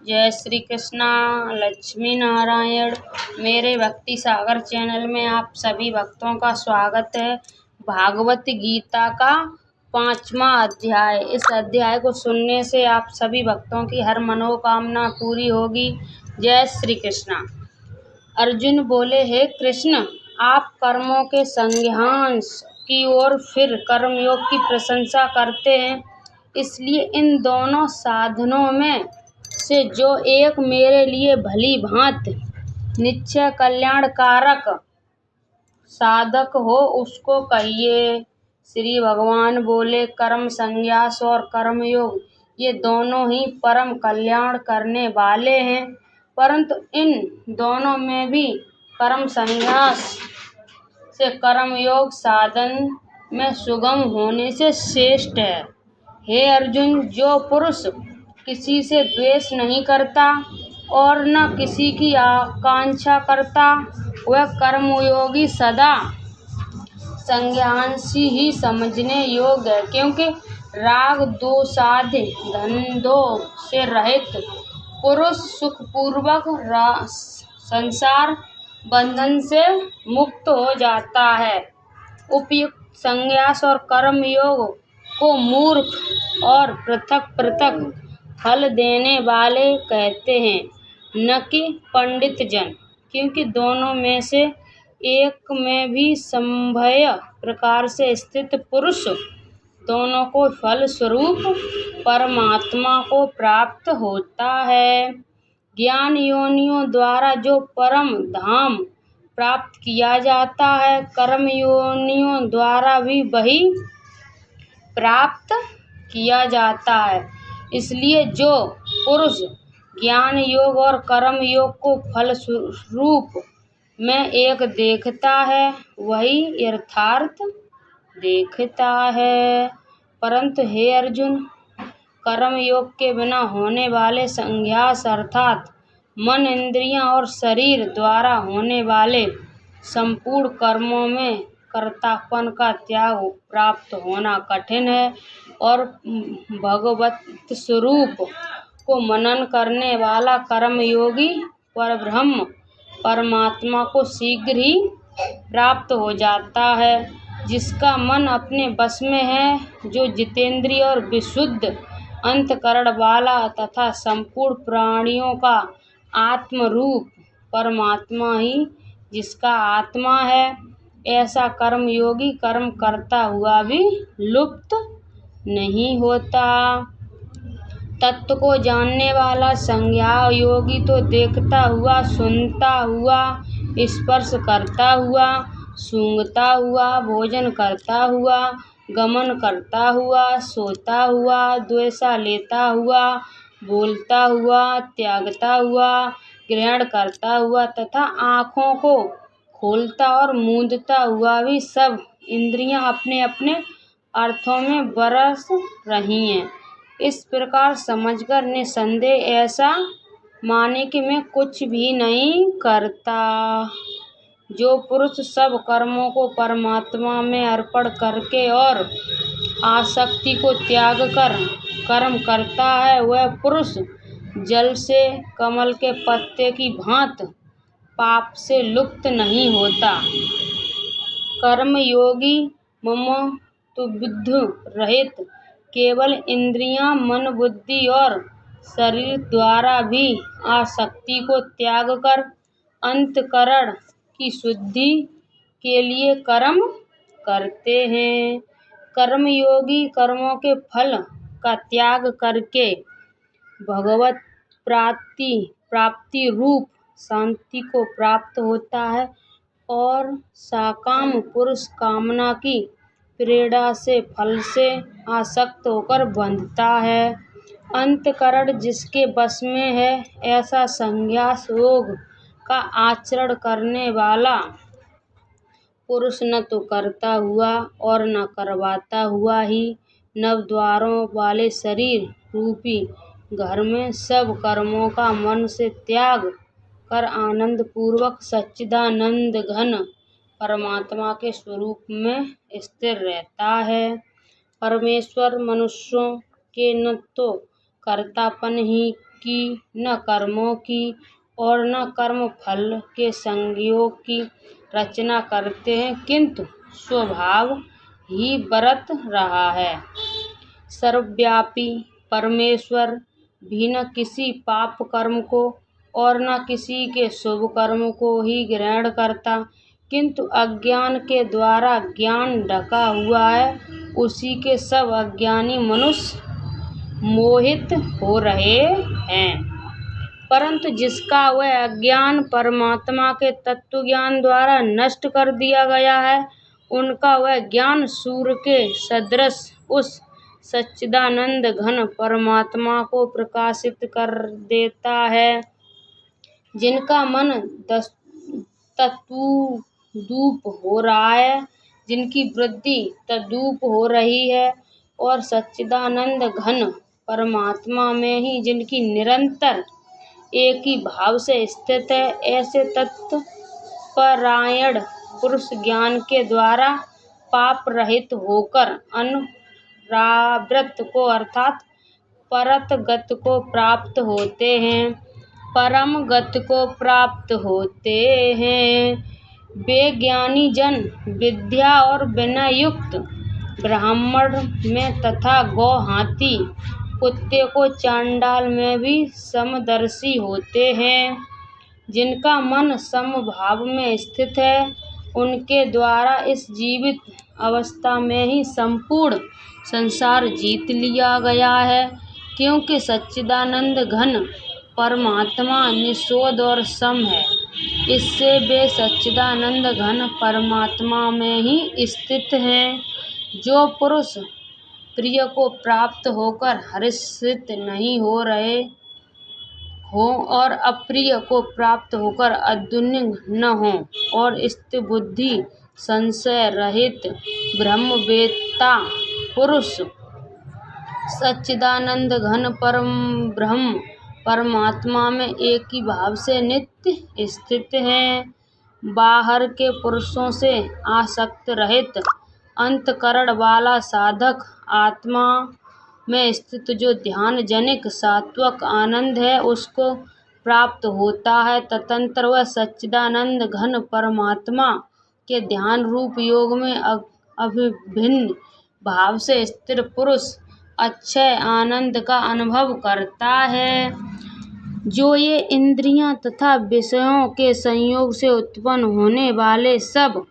जय श्री कृष्णा। लक्ष्मी नारायण। मेरे भक्ति सागर चैनल में आप सभी भक्तों का स्वागत है। भागवत गीता का 5वां अध्याय। इस अध्याय को सुनने से आप सभी भक्तों की हर मनोकामना पूरी होगी। जय श्री कृष्णा। अर्जुन बोले, हे कृष्ण, आप कर्मों के संन्यास की ओर फिर कर्मयोग की प्रशंसा करते हैं, इसलिए इन दोनों साधनों में से जो एक मेरे लिए भली भांति निश्चय कल्याणकारक साधक हो उसको कहिए। श्री भगवान बोले, कर्म संन्यास और कर्मयोग ये दोनों ही परम कल्याण करने वाले हैं, परंतु इन दोनों में भी कर्म संन्यास से कर्मयोग साधन में सुगम होने से श्रेष्ठ है। हे अर्जुन, जो पुरुष किसी से द्वेष नहीं करता और न किसी की आकांक्षा करता, वह कर्मयोगी सदा संन्यासी ही समझने योग्य है, क्योंकि राग दोषादि धंधों से रहित पुरुष सुखपूर्वक संसार बंधन से मुक्त हो जाता है। उपयुक्त संन्यास और कर्मयोग को मूर्ख और पृथक पृथक फल देने वाले कहते हैं, न कि पंडित जन, क्योंकि दोनों में से एक में भी समन्वय प्रकार से स्थित पुरुष दोनों को फल स्वरूप परमात्मा को प्राप्त होता है। ज्ञान योनियों द्वारा जो परम धाम प्राप्त किया जाता है, कर्म योनियों द्वारा भी वही प्राप्त किया जाता है। इसलिए जो पुरुष ज्ञान योग और कर्म योग को फल स्वरूप में एक देखता है, वही यथार्थ देखता है। परंतु हे अर्जुन, कर्म योग के बिना होने वाले संन्यास अर्थात मन, इंद्रियां और शरीर द्वारा होने वाले संपूर्ण कर्मों में कर्तापन का त्याग प्राप्त होना कठिन है, और भगवत स्वरूप को मनन करने वाला कर्मयोगी परब्रह्म परमात्मा को शीघ्र ही प्राप्त हो जाता है। जिसका मन अपने वश में है, जो जितेंद्रिय और विशुद्ध अंतःकरण वाला तथा संपूर्ण प्राणियों का आत्म रूप परमात्मा ही जिसका आत्मा है, ऐसा कर्मयोगी कर्म करता हुआ भी लुप्त नहीं होता। तत्व को जानने वाला संज्ञा योगी तो देखता हुआ, सुनता हुआ, स्पर्श करता हुआ, सूंघता हुआ, भोजन करता हुआ, गमन करता हुआ, सोता हुआ, द्वेषा लेता हुआ, बोलता हुआ, त्यागता हुआ, ग्रहण करता हुआ तथा आँखों को खोलता और मूंदता हुआ भी सब इंद्रियां अपने अपने अर्थों में बरस रही हैं। इस प्रकार समझकर निसंदेह ऐसा माने कि मैं कुछ भी नहीं करता। जो पुरुष सब कर्मों को परमात्मा में अर्पण करके और आसक्ति को त्याग कर कर्म करता है, वह पुरुष जल से कमल के पत्ते की भांति पाप से लुप्त नहीं होता। कर्मयोगी ममत्वबुद्धि रहित केवल इंद्रियां, मन, बुद्धि और शरीर द्वारा भी आसक्ति को त्याग कर अंतःकरण की शुद्धि के लिए कर्म करते हैं। कर्मयोगी कर्मों के फल का त्याग करके भगवत प्राप्ति रूप शांति को प्राप्त होता है, और सकाम पुरुष कामना की प्रेरणा से फल से आसक्त होकर बंधता है। अंतःकरण जिसके वश में है, ऐसा संन्यास योग का आचरण करने वाला पुरुष न तो करता हुआ और न करवाता हुआ ही नव द्वारों वाले शरीर रूपी घर में सब कर्मों का मन से त्याग कर आनंद पूर्वक सच्चिदानंद घन परमात्मा के स्वरूप में स्थिर रहता है। परमेश्वर मनुष्यों के न तो कर्तापन ही की, न कर्मों की और न कर्म फल के संयोग की रचना करते हैं, किंतु स्वभाव ही बरत रहा है। सर्वव्यापी परमेश्वर भी न किसी पाप कर्म को और न किसी के शुभ कर्म को ही ग्रहण करता, किंतु अज्ञान के द्वारा ज्ञान ढका हुआ है, उसी के सब अज्ञानी मनुष्य मोहित हो रहे हैं। परंतु जिसका वह अज्ञान परमात्मा के तत्व ज्ञान द्वारा नष्ट कर दिया गया है, उनका वह ज्ञान सूर्य के सदृश उस सच्चिदानंद घन परमात्मा को प्रकाशित कर देता है। जिनका मन तद्रूप हो रहा है, जिनकी वृत्ति तद्रूप हो रही है और सच्चिदानंद घन परमात्मा में ही जिनकी निरंतर एक ही भाव से स्थित है, ऐसे तत्वपरायण पुरुष ज्ञान के द्वारा पाप रहित होकर अनराव्रत को अर्थात परत गत को प्राप्त होते हैं, परम गत को प्राप्त होते हैं। वे ज्ञानी जन विद्या और विनय युक्त ब्राह्मण में तथा गौ, हाथी, कुत्ते को चांडाल में भी समदर्शी होते हैं। जिनका मन समभाव में स्थित है, उनके द्वारा इस जीवित अवस्था में ही संपूर्ण संसार जीत लिया गया है, क्योंकि सच्चिदानंद घन परमात्मा निषोध और सम है। इससे वे सच्चिदानंद घन परमात्मा में ही स्थित हैं। जो पुरुष प्रिय को प्राप्त होकर हर्षित नहीं हो रहे हों और अप्रिय को प्राप्त होकर उद्विग्न न हों और स्थिर बुद्धि संशय रहित ब्रह्मवेत्ता पुरुष सच्चिदानंद घन परम ब्रह्म परमात्मा में एक ही भाव से नित्य स्थित हैं। बाहर के पुरुषों से आसक्त रहित अंतःकरण वाला साधक आत्मा में स्थित जो ध्यान जनिक सात्विक आनंद है, उसको प्राप्त होता है। तदनंतर वह सच्चिदानंद घन परमात्मा के ध्यान रूप योग में अभिन्न भाव से स्थिर पुरुष अक्षय आनंद का अनुभव करता है। जो ये इंद्रियां तथा विषयों के संयोग से उत्पन्न होने वाले सब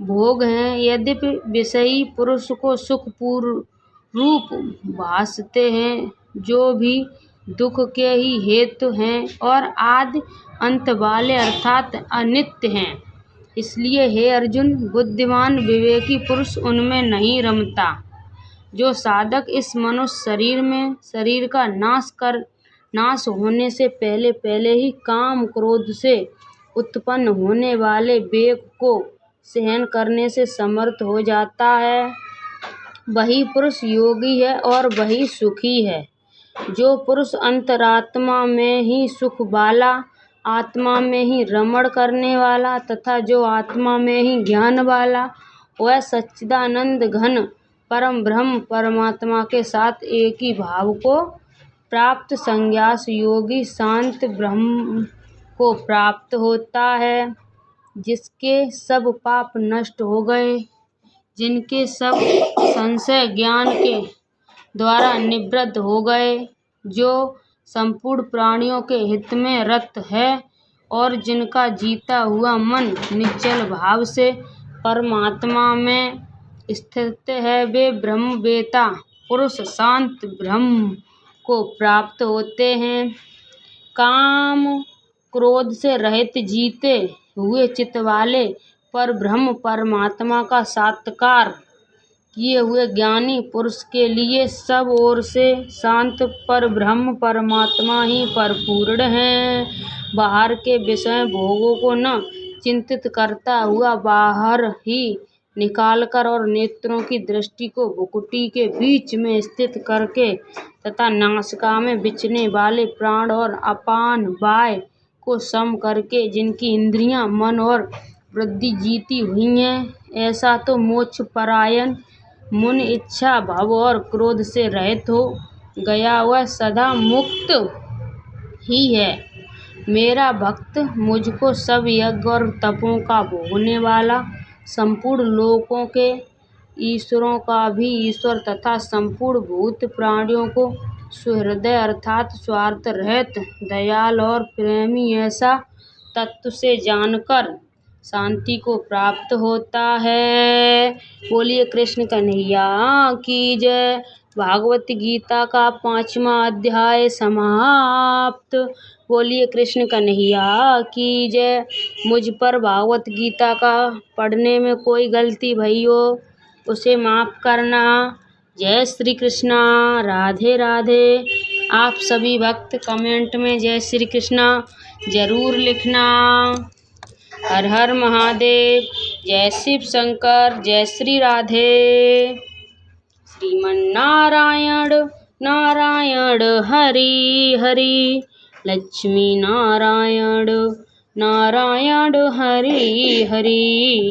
भोग हैं, यद्यपि विषयी पुरुष को सुख रूप भासते हैं, जो भी दुख के ही हेतु हैं और आदि अंत वाले अर्थात अनित्य हैं। इसलिए हे अर्जुन, बुद्धिमान विवेकी पुरुष उनमें नहीं रमता। जो साधक इस मनुष्य शरीर में शरीर का नाश होने से पहले पहले ही काम क्रोध से उत्पन्न होने वाले वेग को सहन करने से समर्थ हो जाता है, वही पुरुष योगी है और वही सुखी है। जो पुरुष अंतरात्मा में ही सुख वाला, आत्मा में ही रमण करने वाला तथा जो आत्मा में ही ज्ञान वाला, वह सच्चिदानंद घन परम ब्रह्म परमात्मा के साथ एक ही भाव को प्राप्त संन्यास योगी शांत ब्रह्म को प्राप्त होता है। जिसके सब पाप नष्ट हो गए, जिनके सब संशय ज्ञान के द्वारा निवृत्त हो गए, जो संपूर्ण प्राणियों के हित में रत है और जिनका जीता हुआ मन निश्चल भाव से परमात्मा में स्थित है, वे ब्रह्मवेत्ता पुरुष शांत ब्रह्म को प्राप्त होते हैं। काम क्रोध से रहित जीते हुए चित्त वाले पर ब्रह्म परमात्मा का साक्षात्कार किए हुए ज्ञानी पुरुष के लिए सब ओर से शांत पर ब्रह्म परमात्मा ही परिपूर्ण है। बाहर के विषय भोगों को न चिंतित करता हुआ बाहर ही निकालकर और नेत्रों की दृष्टि को भ्रुकुटी के बीच में स्थित करके तथा नासिका में बिछने वाले प्राण और अपान वायु को सम करके जिनकी इंद्रियां, मन और बुद्धि जीती हुई हैं, ऐसा तो मोक्ष परायण मुनि इच्छा, भव और क्रोध से रहित हो गया, वह सदा मुक्त ही है। मेरा भक्त मुझको सब यज्ञ और तपों का भोगने वाला, संपूर्ण लोकों के ईश्वरों का भी ईश्वर तथा संपूर्ण भूत प्राणियों को सुहृदय अर्थात स्वार्थ रहित, दयाल और प्रेमी ऐसा तत्व से जानकर शांति को प्राप्त होता है। बोलिए कृष्ण कन्हैया की जय। भागवत गीता का 5वां अध्याय समाप्त। बोलिए कृष्ण कन्हैया की जय। मुझ पर भागवत गीता का पढ़ने में कोई गलती भई हो उसे माफ़ करना। जय श्री कृष्णा। राधे राधे। आप सभी भक्त कमेंट में जय श्री कृष्णा जरूर लिखना। हर हर महादेव। जय शिव शंकर। जय श्री राधे। श्रीमन्नारायण नारायण हरि हरि। लक्ष्मी नारायण नारायण हरि हरि।